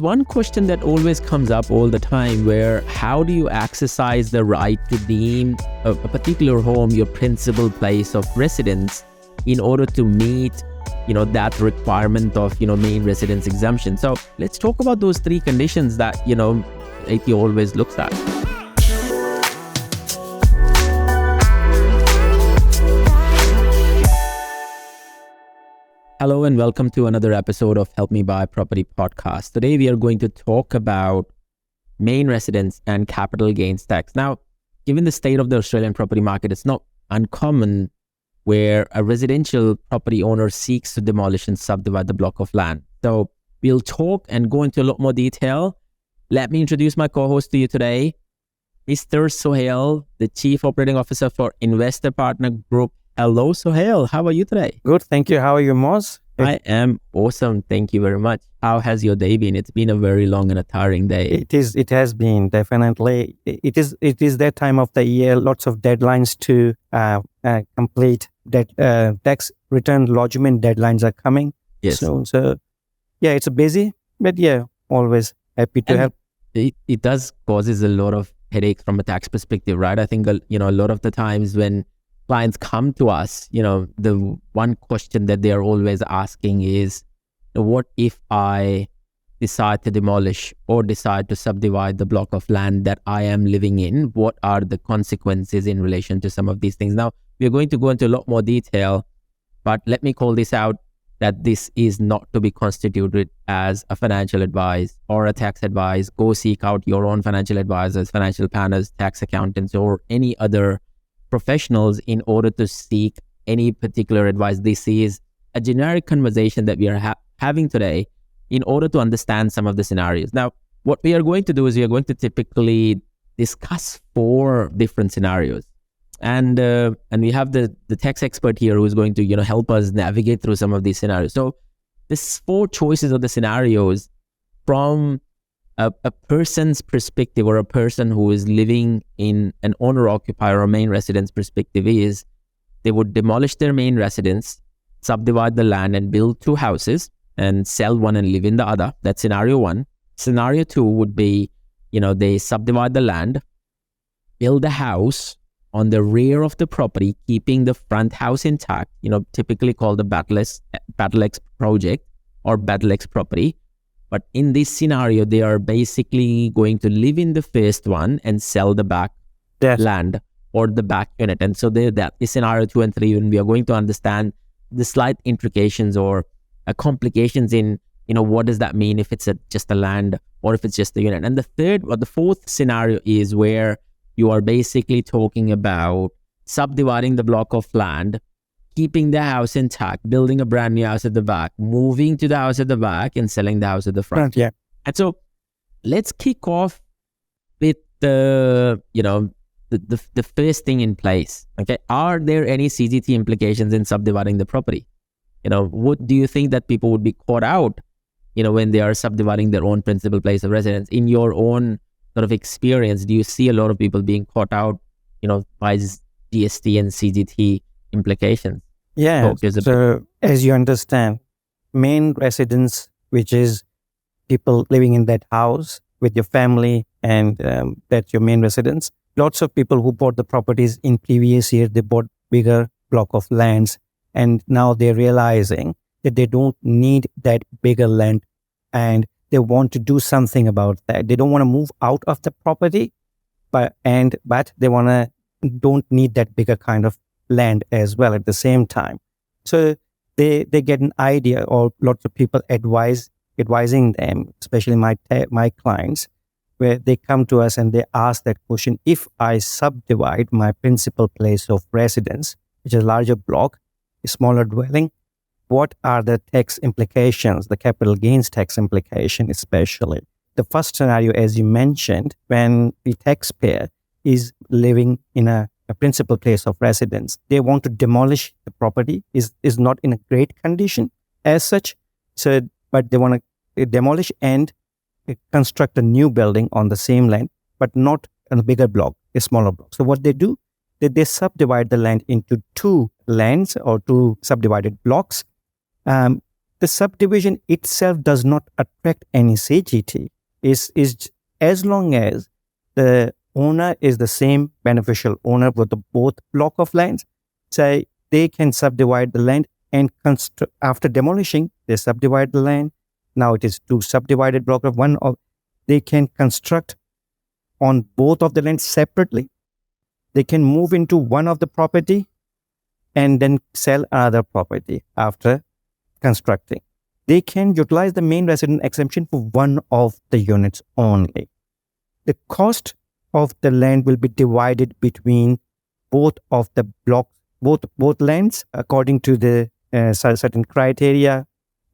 One question that always comes up all the time, where how do you exercise the right to deem a particular home your principal place of residence in order to meet, that requirement of, main residence exemption? So let's talk about those three conditions that, IT always looks at. Hello and welcome to another episode of Helpmebuy Property Podcast. Today we are going to talk about main residence and capital gains tax. Now, given the state of the Australian property market, it's not uncommon where a residential property owner seeks to demolish and subdivide the block of land. So we'll talk and go into a lot more detail. Let me introduce my co-host to you today, Mr. Sohail, the Chief Operating Officer for Investor Partner Group. Hello, Sohail. How are you today? Good, thank you. How are you, Moz? I am awesome. Thank you very much. How has your day been? It's been a very long and a tiring day. It has been, definitely. It is that time of the year. Lots of deadlines to complete. Tax return lodgement deadlines are coming soon. So, yeah, it's busy, but yeah, always happy to help. It does causes a lot of headaches from a tax perspective, right? I think, a lot of the times when clients come to us, the one question that they are always asking is, what if I decide to demolish or decide to subdivide the block of land that I am living in? What are the consequences in relation to some of these things? Now, we're going to go into a lot more detail, but let me call this out that this is not to be constituted as a financial advice or a tax advice. Go seek out your own financial advisors, financial planners, tax accountants, or any other professionals in order to seek any particular advice. This is a generic conversation that we are having today in order to understand some of the scenarios. Now, what we are going to do is we are going to typically discuss 4 different scenarios. And we have the tax expert here who is going to, help us navigate through some of these scenarios. So this 4 choices of the scenarios from a person's perspective, or a person who is living in an owner-occupier or main residence perspective, is they would demolish their main residence, subdivide the land and build 2 houses and sell one and live in the other. That's scenario 1. Scenario 2 would be, they subdivide the land, build a house on the rear of the property, keeping the front house intact, typically called the Battle X project or Battle X property. But in this scenario, they are basically going to live in the first one and sell the back land or the back unit. And so that is scenario 2 and 3, when we are going to understand the slight implications or complications in, what does that mean if it's just a land or if it's just a unit. And the 4th scenario is where you are basically talking about subdividing the block of land, keeping the house intact, building a brand new house at the back, moving to the house at the back and selling the house at the front. Yeah. And so let's kick off with the first thing in place. Okay. Are there any CGT implications in subdividing the property? What do you think that people would be caught out, when they are subdividing their own principal place of residence? In your own sort of experience, do you see a lot of people being caught out, by GST and CGT implications? Yeah, so as you understand, main residence, which is people living in that house with your family, and that's your main residence. Lots of people who bought the properties in previous years, they bought bigger block of lands, and now they're realizing that they don't need that bigger land, and they want to do something about that. They don't want to move out of the property, but they don't need that bigger kind of land as well at the same time. So they get an idea, or lots of people advising them, especially my clients, where they come to us and they ask that question: if I subdivide my principal place of residence, which is a larger block, a smaller dwelling, what are the tax implications, the capital gains tax implication especially? The first scenario, as you mentioned, when the taxpayer is living in a principal place of residence, they want to demolish the property, is not in a great condition as such. So, but they want to demolish and construct a new building on the same land, but not a bigger block, a smaller block. So what they do, they subdivide the land into 2 lands or 2 subdivided blocks. the subdivision itself does not attract any CGT. Is as long as the owner is the same beneficial owner with the both block of lands, say they can subdivide the land and after demolishing, they subdivide the land. Now it is two subdivided block of one. Of they can construct on both of the lands separately. They can move into one of the property and then sell another property after constructing. They can utilize the main resident exemption for one of the units only. The cost of the land will be divided between both of the blocks, both lands, according to the certain criteria,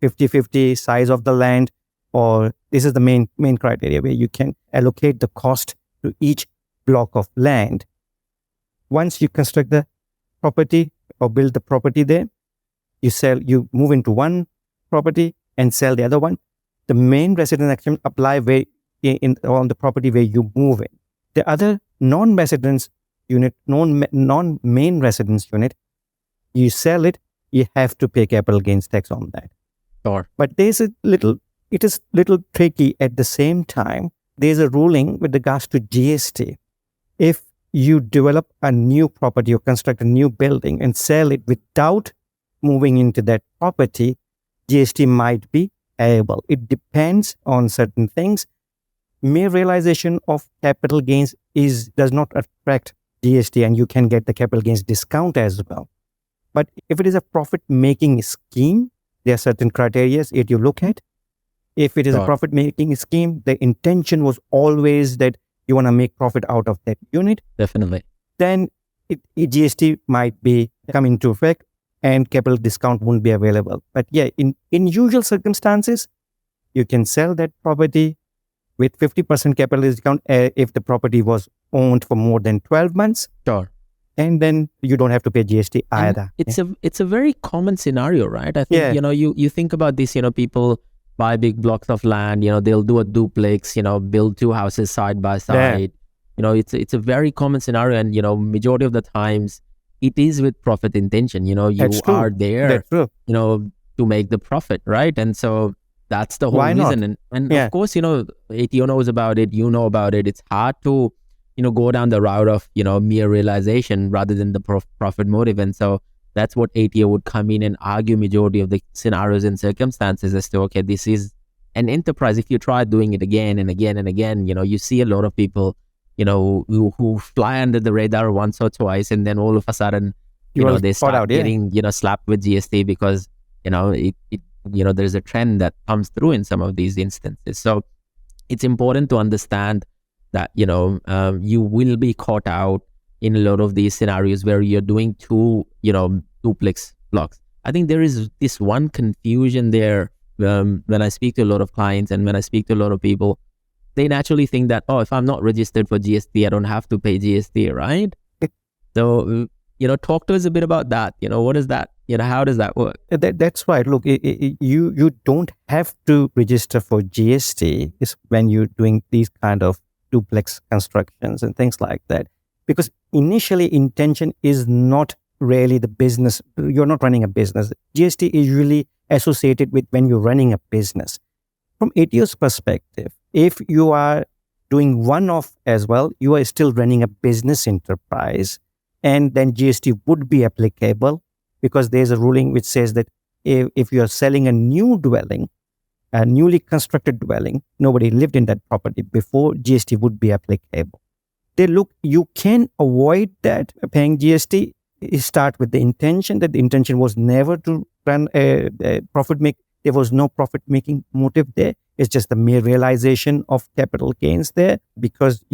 50-50 size of the land, or this is the main criteria where you can allocate the cost to each block of land. Once you construct the property or build the property there, you move into one property and sell the other one. The main resident exemption apply on the property where you move in. The other non-residence unit, non-main residence unit, you sell it, you have to pay capital gains tax on that. Sure. But it is little tricky at the same time. There's a ruling with regards to GST. If you develop a new property or construct a new building and sell it without moving into that property, GST might be payable. It depends on certain things. Mere realization of capital gains does not attract GST, and you can get the capital gains discount as well. But if it is a profit-making scheme, there are certain criteria that you look at. If it is a profit-making scheme, the intention was always that you want to make profit out of that unit. Definitely. Then GST might be come into effect and capital discount won't be available. But yeah, in usual circumstances, you can sell that property with 50% capital discount if the property was owned for more than 12 months. Sure. And then you don't have to pay GST either. And it's a very common scenario, right? I think, you think about this, people buy big blocks of land, they'll do a duplex, build two houses side by side. Yeah. It's a very common scenario, and, majority of the times it is with profit intention. You are there, to make the profit, right? And so that's the whole reason. And of course, ATO knows about it, you know about it. It's hard to, go down the route of, mere realization rather than the profit motive. And so that's what ATO would come in and argue majority of the scenarios and circumstances as to, okay, this is an enterprise. If you try doing it again and again and again, you see a lot of people, who fly under the radar once or twice, and then all of a sudden, they start getting, slapped with GST because, there's a trend that comes through in some of these instances. So it's important to understand that, you will be caught out in a lot of these scenarios where you're doing two, duplex blocks. I think there is this one confusion there when I speak to a lot of clients and when I speak to a lot of people. They naturally think that, if I'm not registered for GST, I don't have to pay GST, right? So, talk to us a bit about that. What is that? How does that work? That's right. Look, you don't have to register for GST when you're doing these kind of duplex constructions and things like that. Because initially intention is not really the business. You're not running a business. GST is usually associated with when you're running a business. From ATO's perspective, if you are doing one-off as well, you are still running a business enterprise, and then GST would be applicable because there's a ruling which says that if you are selling a new dwelling, a newly constructed dwelling, nobody lived in that property before, GST would be applicable. You can avoid that paying GST. You start with the intention, that the intention was never to run a profit make. There was no profit-making motive there. It's just the mere realization of capital gains there, because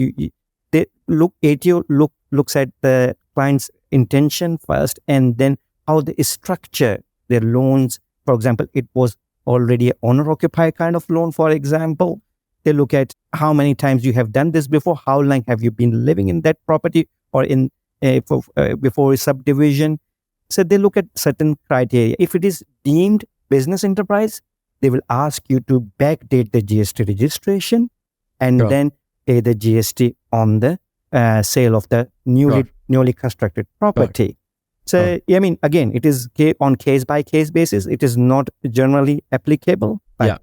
ATO looks at the client's intention first, and then how they structure their loans. For example, it was already an owner-occupier kind of loan, for example. They look at how many times you have done this before, how long have you been living in that property or in before a subdivision. So they look at certain criteria. If it is deemed business enterprise, they will ask you to backdate the GST registration and then pay the GST on the sale of the newly constructed property. So, I mean, again, it is on case by case basis. It is not generally applicable. But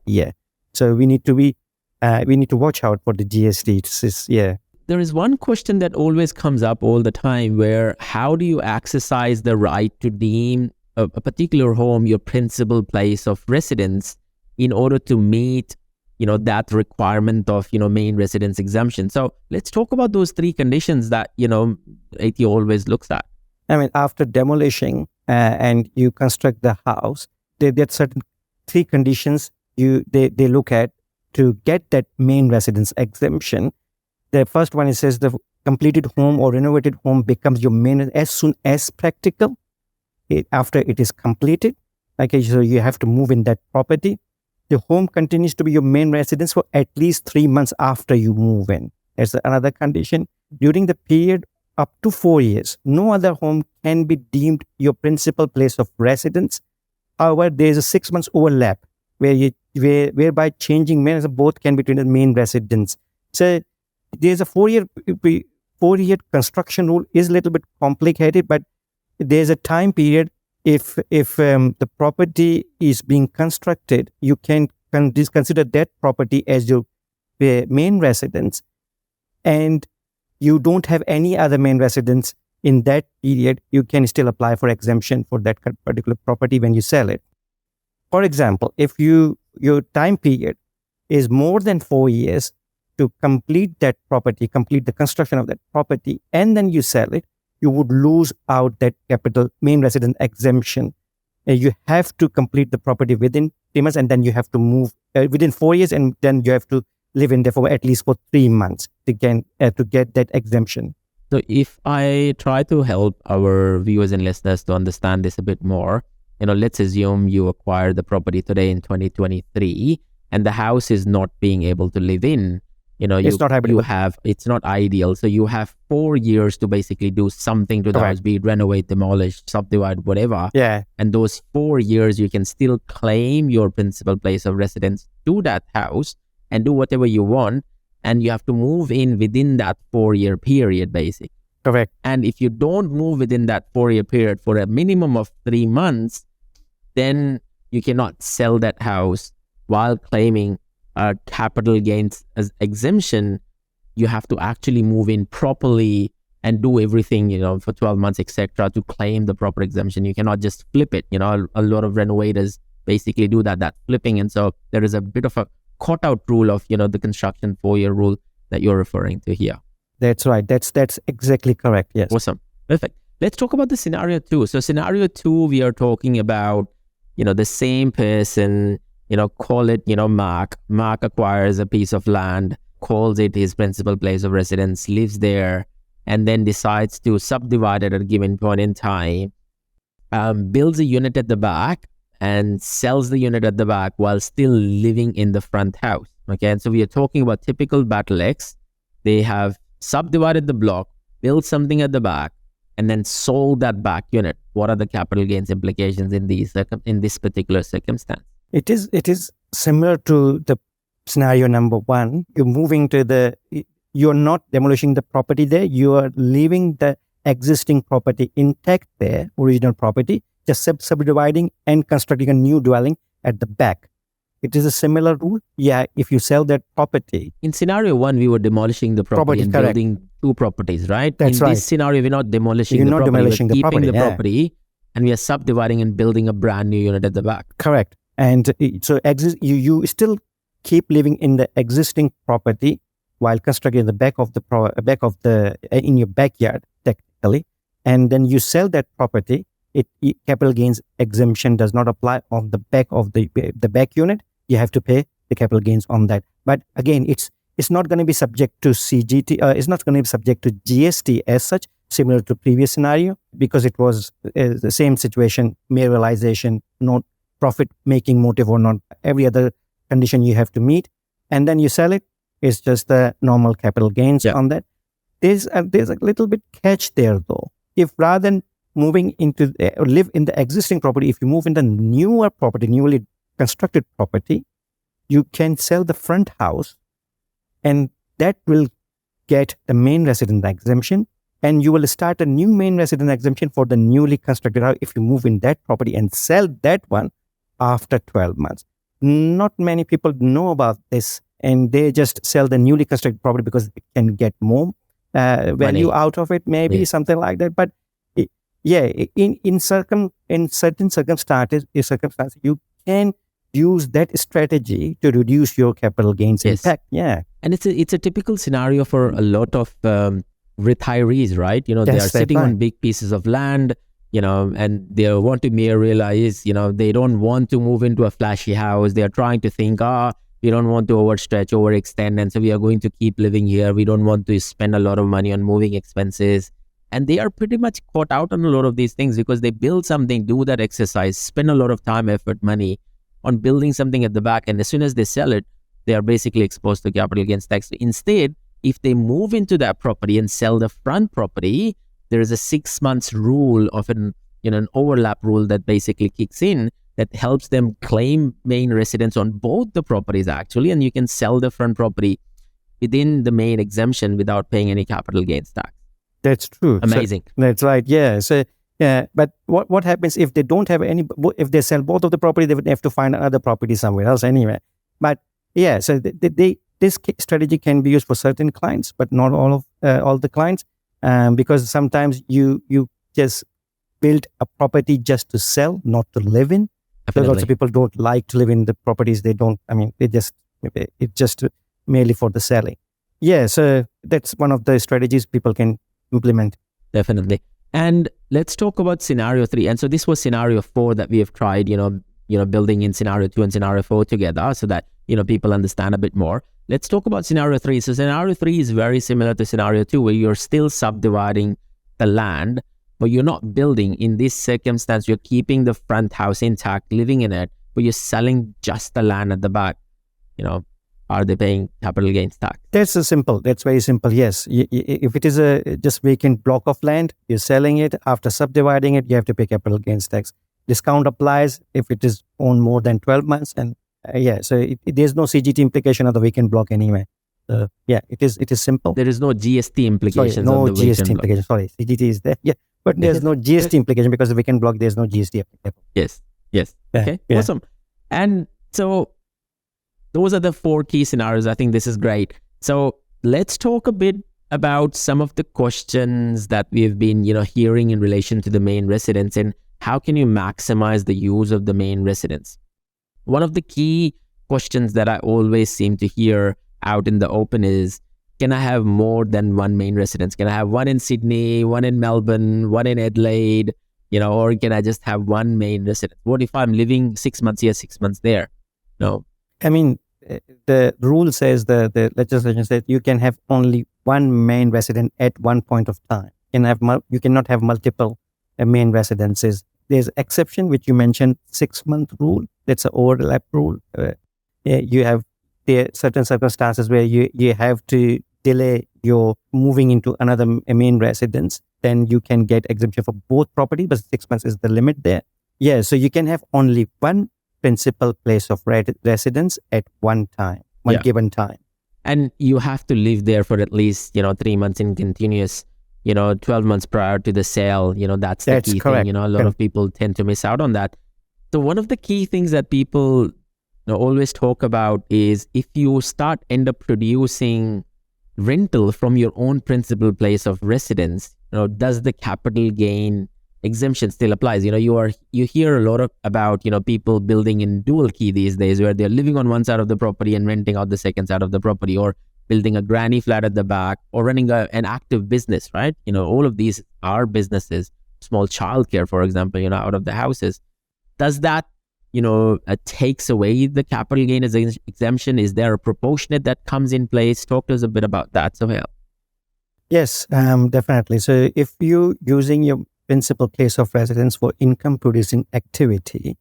so we need to watch out for the GST. There is one question that always comes up all the time where how do you exercise the right to deem a particular home your principal place of residence in order to meet, that requirement of, main residence exemption. So let's talk about those three conditions that, AT always looks at. I mean, after demolishing and you construct the house, there are certain three conditions they look at to get that main residence exemption. The first one, it says the completed home or renovated home becomes your main as soon as practical after it is completed. Okay, so you have to move in that property. The home continues to be your main residence for at least 3 months after you move in. There's another condition. During the period up to 4 years, no other home can be deemed your principal place of residence. However, there is a 6 months overlap whereby changing main both can be between the main residence. So there's a 4-year construction rule is a little bit complicated, but there's a time period. If the property is being constructed, you can consider that property as your main residence, and you don't have any other main residence in that period, you can still apply for exemption for that particular property when you sell it. For example, if your time period is more than 4 years to complete that property, complete the construction of that property, and then you sell it, you would lose out that capital main residence exemption. You have to complete the property within 3 months, and then you have to move within 4 years, and then you have to live in there for at least 3 months to get that exemption. So if I try to help our viewers and listeners to understand this a bit more, let's assume you acquire the property today in 2023 and the house is not being able to live in. It's not ideal. So you have 4 years to basically do something to the house, be it renovate, demolish, subdivide, whatever. Yeah. And those 4 years, you can still claim your principal place of residence to that house and do whatever you want. And you have to move in within that 4-year period, basically. Correct. And if you don't move within that 4-year period for a minimum of 3 months, then you cannot sell that house while claiming capital gains as exemption. You have to actually move in properly and do everything, for 12 months, etc., to claim the proper exemption. You cannot just flip it. A lot of renovators basically do that flipping. And so there is a bit of a caught out rule of, the construction 4-year rule that you're referring to here. That's right. That's exactly correct. Yes. Awesome. Perfect. Let's talk about the scenario 2. So scenario 2, we are talking about, the same person, call it, Mark. Mark acquires a piece of land, calls it his principal place of residence, lives there, and then decides to subdivide it at a given point in time, builds a unit at the back and sells the unit at the back while still living in the front house. Okay, and so we are talking about typical Battle X. They have subdivided the block, built something at the back, and then sold that back unit. What are the capital gains implications in this particular circumstance? It is similar to the scenario number 1. You're not demolishing the property there. You are leaving the existing property intact there, original property, just subdividing and constructing a new dwelling at the back. It is a similar rule. Yeah, if you sell that property. In scenario 1, we were demolishing the property and correct. building 2 properties, right? That's in this scenario, we're not demolishing the property. We're keeping the property and we are subdividing and building a brand new unit at the back. Correct. And so you still keep living in the existing property while constructing the back of in your backyard, technically. And then you sell that property. Capital gains exemption does not apply on the back of the back unit. You have to pay the capital gains on that. But again, it's not going to be subject to CGT. It's not going to be subject to GST as such, similar to previous scenario, because it was the same situation, mere realization, not profit-making motive or not. Every other condition you have to meet, and then you sell it. It's just the normal capital gains on that. There's a little bit catch there though. If rather than moving into live in the existing property, if you move in the newer property, newly constructed property, you can sell the front house, and that will get the main residence exemption. and you will start a new main resident exemption for the newly constructed house if you move in that property and sell that one after 12 months. Not many people know about this, and they just sell the newly constructed property because it can get more value out of it, maybe something like that. But in certain circumstances, you can use that strategy to reduce your capital gains impact. Yeah, and it's a typical scenario for a lot of retirees, right? They are sitting on big pieces of land, and they want to realize, they don't want to move into a flashy house. They are trying to think, we don't want to overextend, and so we are going to keep living here. We don't want to spend a lot of money on moving expenses. And they are pretty much caught out on a lot of these things because they build something, do that exercise, spend a lot of time, effort, money on building something at the back. And as soon as they sell it, they are basically exposed to capital gains tax. Instead, if they move into that property and sell the front property, there is a 6 months rule of an overlap rule that basically kicks in that helps them claim main residence on both the properties actually. And you can sell the front property within the main exemption without paying any capital gains tax. That's true. Amazing. So, that's right. Yeah. So, but what happens if they don't have if they sell both of the property, they would have to find another property somewhere else anyway. But so this strategy can be used for certain clients, but not all the clients, because sometimes you just build a property just to sell, not to live in. Because lots of people don't like to live in the properties. It's just merely for the selling. Yeah. So that's one of the strategies people can implement. Definitely. And let's talk about scenario 3. And so this was scenario 4 that we have tried, building in scenario 2 and scenario 4 together so that, people understand a bit more. Let's talk about scenario 3. So scenario 3 is very similar to scenario 2, where you're still subdividing the land, but you're not building. In this circumstance, you're keeping the front house intact, living in it, but you're selling just the land at the back. Are they paying capital gains tax? That's very simple. Yes. If it is a just vacant block of land, you're selling it. After subdividing it, you have to pay capital gains tax. Discount applies if it is owned more than 12 months. And so there's no CGT implication of the vacant block anyway. It is simple. There is no GST implications. No on the GST implication. Sorry, CGT is there. Yeah, but there's no GST implication because the vacant block, there's no GST applicable. Yes. Okay, awesome. And so those are the 4 key scenarios. I think this is great. So let's talk a bit about some of the questions that we've been, hearing in relation to the main residence and how can you maximize the use of the main residence. One of the key questions that I always seem to hear out in the open is, can I have more than one main residence? Can I have one in Sydney, one in Melbourne, one in Adelaide, or can I just have one main residence? What if I'm living 6 months here, 6 months there? No. The rule says, the legislation says you can have only one main resident at one point of time. You cannot have multiple main residences. There's exception, which you mentioned, 6-month rule. That's an overlap rule. You have certain circumstances where you have to delay your moving into another main residence. Then you can get exemption for both property, but 6 months is the limit there. Yeah, so you can have only one principal place of residence at one time, given time. And you have to live there for at least, 3 months in continuous, 12 months prior to the sale. That's the key correct. thing. A lot of people tend to miss out on that. So one of the key things that people always talk about is if you end up producing rental from your own principal place of residence, does the capital gain exemption still applies? You hear a lot about people building in dual key these days, where they're living on one side of the property and renting out the second side of the property, or building a granny flat at the back, or running an active business, right? All of these are businesses. Small childcare, for example, out of the houses. Does that takes away the capital gain exemption? Is there a proportionate that comes in place? Talk to us a bit about that, Sohail. Yes, definitely. So if you're using your principal place of residence for income producing activity,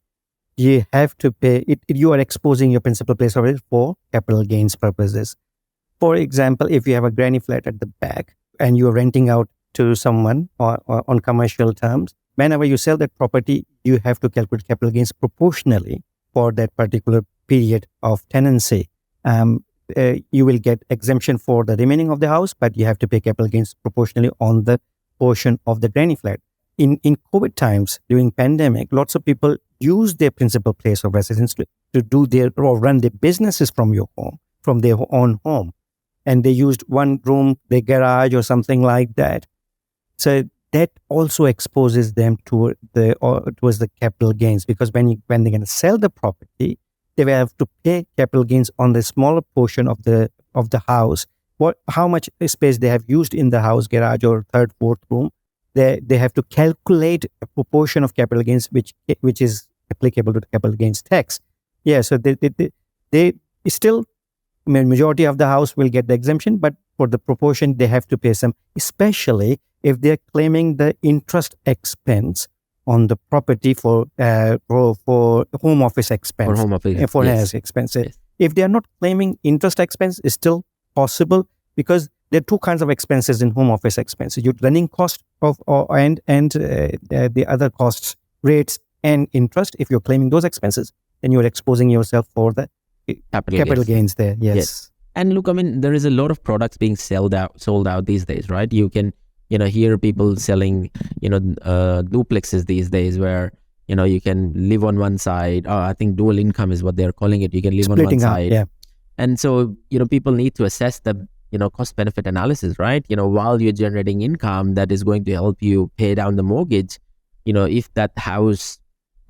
you have to pay it. You are exposing your principal place of residence for capital gains purposes. For example, if you have a granny flat at the back and you're renting out to someone or on commercial terms, whenever you sell that property, you have to calculate capital gains proportionally for that particular period of tenancy. You will get exemption for the remaining of the house, but you have to pay capital gains proportionally on the portion of the granny flat. In COVID times, during pandemic, lots of people use their principal place of residence to do their or run their businesses from their own home. And they used one room, their garage or something like that. So that also exposes them towards the capital gains, because when they're going to sell the property, they will have to pay capital gains on the smaller portion of the house. How much space they have used in the house, garage or third, fourth room. They have to calculate a proportion of capital gains which is applicable to the capital gains tax. Yeah, so they still, majority of the house will get the exemption, but for the proportion they have to pay some, especially if they're claiming the interest expense on the property for home office expense. For home office, for yes. expenses. Yes. If they are not claiming interest expense, is still possible, because there are two kinds of expenses in home office expenses: your running cost and the other costs, rates and interest. If you're claiming those expenses, then you're exposing yourself for the capital gains there. Yes. And look, I mean, there is a lot of products being sold out these days, right? You can, hear people selling, duplexes these days where, you can live on one side. I think dual income is what they're calling it. You can live Splitting on one up, side. yeah. And so, people need to assess the, cost benefit analysis, right? While you're generating income that is going to help you pay down the mortgage, if that house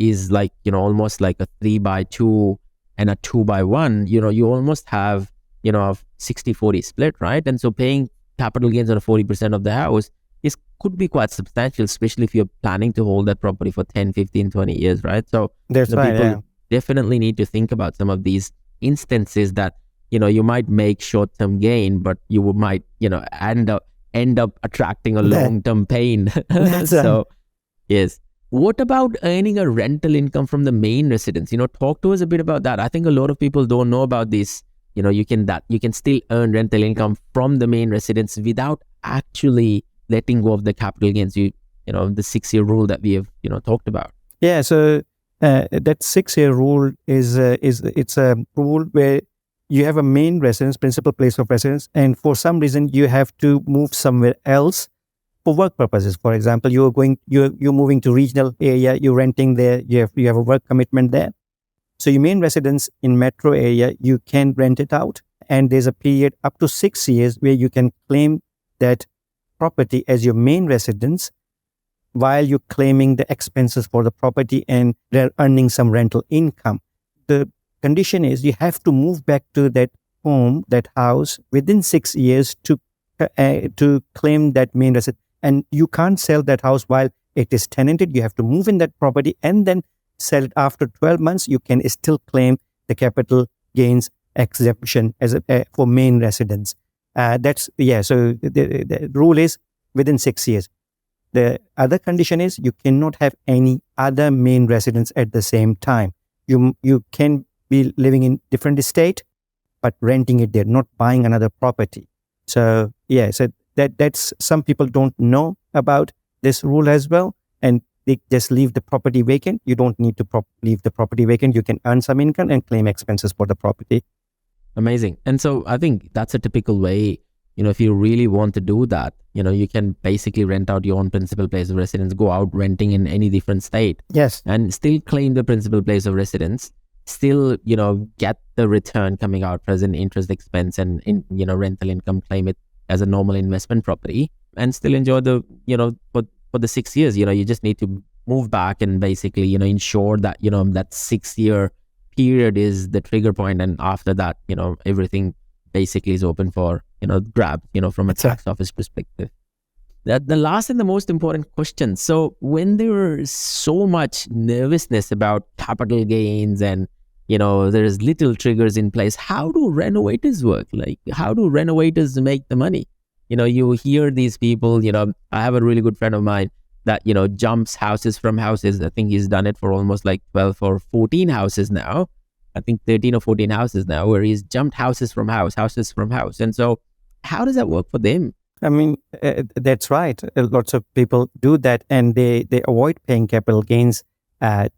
is like, almost like a 3x2 and a 2x1, you almost have, a 60-40 split, right? And so paying capital gains on 40% of the house could be quite substantial, especially if you're planning to hold that property for 10, 15, 20 years, right? So that's right, people definitely need to think about some of these instances that, you might make short-term gain, but you might, end up attracting a long-term pain. So, yes. What about earning a rental income from the main residence? Talk to us a bit about that. I think a lot of people don't know about this. You can still earn rental income from the main residence without actually letting go of the capital gains. The 6-year rule that we have, talked about. Yeah. So that 6-year rule is a rule where you have a main residence, principal place of residence, and for some reason you have to move somewhere else for work purposes. For example, you're moving to regional area, you're renting there, you have a work commitment there. So your main residence in metro area, you can rent it out, and there's a period up to 6 years where you can claim that property as your main residence while you're claiming the expenses for the property and they're earning some rental income. The condition is you have to move back to that home, that house, within 6 years to claim that main residence. And you can't sell that house while it is tenanted. You have to move in that property and then sell it after 12 months. You can still claim the capital gains exemption for main residence. So the rule is within 6 years. The other condition is you cannot have any other main residence at the same time. You can be living in different estate, but renting it there, not buying another property. So that's some people don't know about this rule as well, and they just leave the property vacant. You don't need to leave the property vacant. You can earn some income and claim expenses for the property. Amazing. And so I think that's a typical way, if you really want to do that, you can basically rent out your own principal place of residence, go out renting in any different state. Yes. And still claim the principal place of residence, still, get the return coming out, present interest expense and, rental income, claim it as a normal investment property, and still enjoy the, for the 6 years, you just need to move back and basically, ensure that, that 6-year period is the trigger point. And after that, everything basically is open for, grab, from a tax office perspective. That the last and the most important question. So when there is so much nervousness about capital gains and, there's little triggers in place, how do renovators work? Like, how do renovators make the money? You hear these people, I have a really good friend of mine that, jumps houses from houses. I think he's done it for almost like 12 or 14 houses now. I think 13 or 14 houses now, where he's jumped houses from house. And so how does that work for them? I mean, that's right. Lots of people do that, and they avoid paying capital gains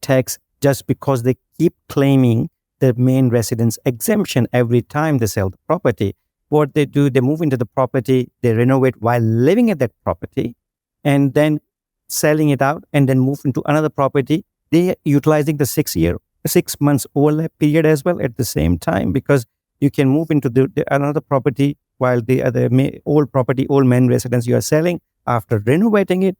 tax just because they keep claiming the main residence exemption every time they sell the property. What they do, they move into the property, they renovate while living at that property, and then selling it out and then move into another property, they are utilizing the 6 months overlap period as well at the same time, because you can move into the another property while the other old main residence you are selling. After renovating it,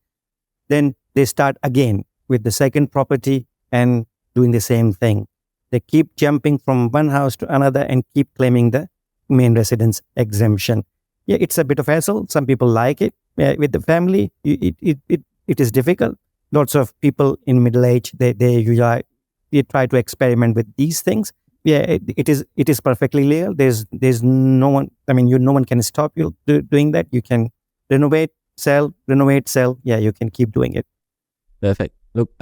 then they start again with the second property and doing the same thing. They keep jumping from one house to another and keep claiming the main residence exemption. Yeah, it's a bit of hassle. Some people like it. With the family, it is difficult. Lots of people in middle age, they try to experiment with these things. Yeah, it is perfectly legal. There's no one. I mean, no one can stop you doing that. You can renovate, sell. Yeah, you can keep doing it. Perfect. Look,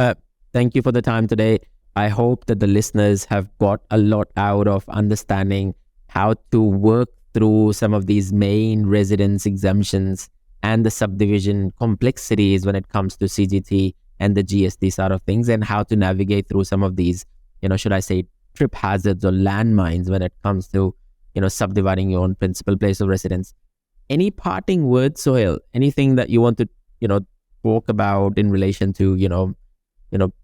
thank you for the time today. I hope that the listeners have got a lot out of understanding how to work through some of these main residence exemptions and the subdivision complexities when it comes to CGT and the GST side of things, and how to navigate through some of these, should I say, trip hazards or landmines when it comes to, subdividing your own principal place of residence. Any parting words, Sohail? Anything that you want to, talk about in relation to,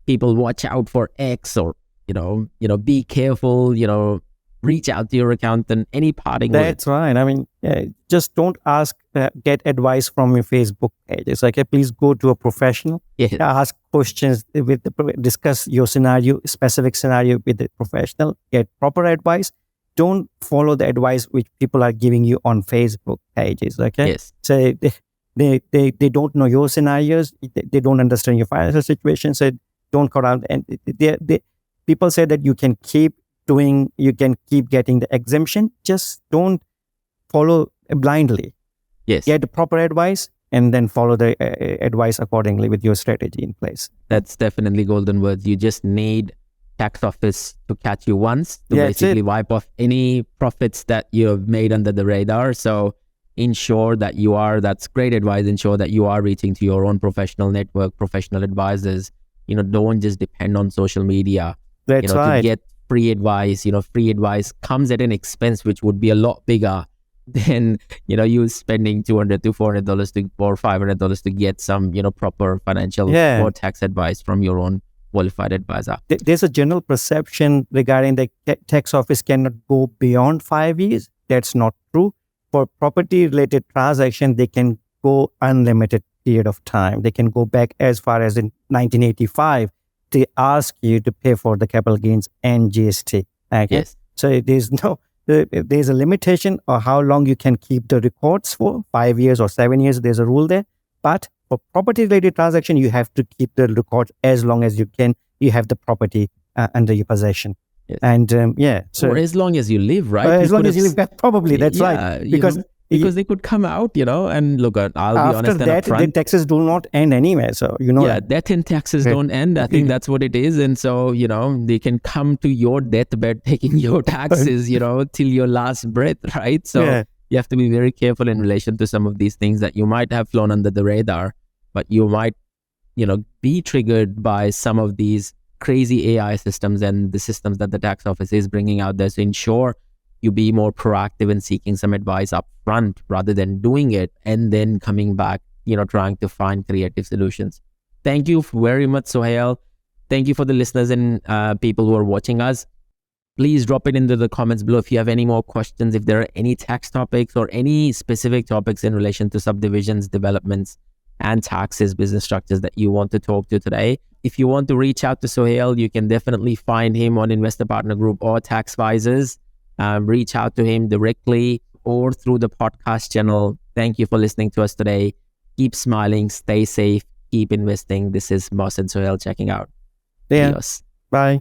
people watch out for X, or, be careful, reach out to your accountant? Any parting words? That's right. I mean, just don't ask, get advice from your Facebook page. It's like, please go to a professional. Yes. Ask questions, discuss your specific scenario with the professional. Get proper advice. Don't follow the advice which people are giving you on Facebook pages. Okay. Yes. So they don't know your scenarios. They don't understand your financial situation. So don't go out. And people say that you can keep getting the exemption. Just don't follow blindly. Yes. Get the proper advice and then follow the advice accordingly with your strategy in place. That's definitely golden words. You just need tax office to catch you once to basically wipe off any profits that you have made under the radar. So ensure that that's great advice. Ensure that you are reaching to your own professional network, professional advisors. Don't just depend on social media. That's right. To get free advice. Free advice comes at an expense which would be a lot bigger than you spending $200 to $400 or $500 to get some proper financial or tax advice from your own qualified advisor. There's a general perception regarding the tax office cannot go beyond 5 years. That's not true. For property related transaction, they can go unlimited period of time. They can go back as far as in 1985. They ask you to pay for the capital gains and GST. Okay? Yes. So there's a limitation of how long you can keep the records for, 5 years or 7 years. There's a rule there. But for property related transaction, you have to keep the records as long as you can. You have the property under your possession. Yes. And so or as long as you live, right? As long as you live, probably that's right. Because they could come out, and look, I'll be honest. After that, the taxes do not end anyway. So, death and taxes don't end. I think that's what it is. And so, they can come to your deathbed taking your taxes, till your last breath, right? So you have to be very careful in relation to some of these things that you might have flown under the radar, but you might, be triggered by some of these crazy AI systems and the systems that the tax office is bringing out there. So ensure you be more proactive in seeking some advice up front rather than doing it and then coming back, trying to find creative solutions. Thank you very much, Sohail. Thank you for the listeners and people who are watching us. Please drop it into the comments below if you have any more questions, if there are any tax topics or any specific topics in relation to subdivisions, developments, and taxes, business structures that you want to talk to today. If you want to reach out to Sohail, you can definitely find him on Investor Partner Group or TaxVisors. Reach out to him directly or through the podcast channel. Thank you for listening to us today. Keep smiling, stay safe, keep investing. This is Moxin Sohail checking out. Adios. Bye.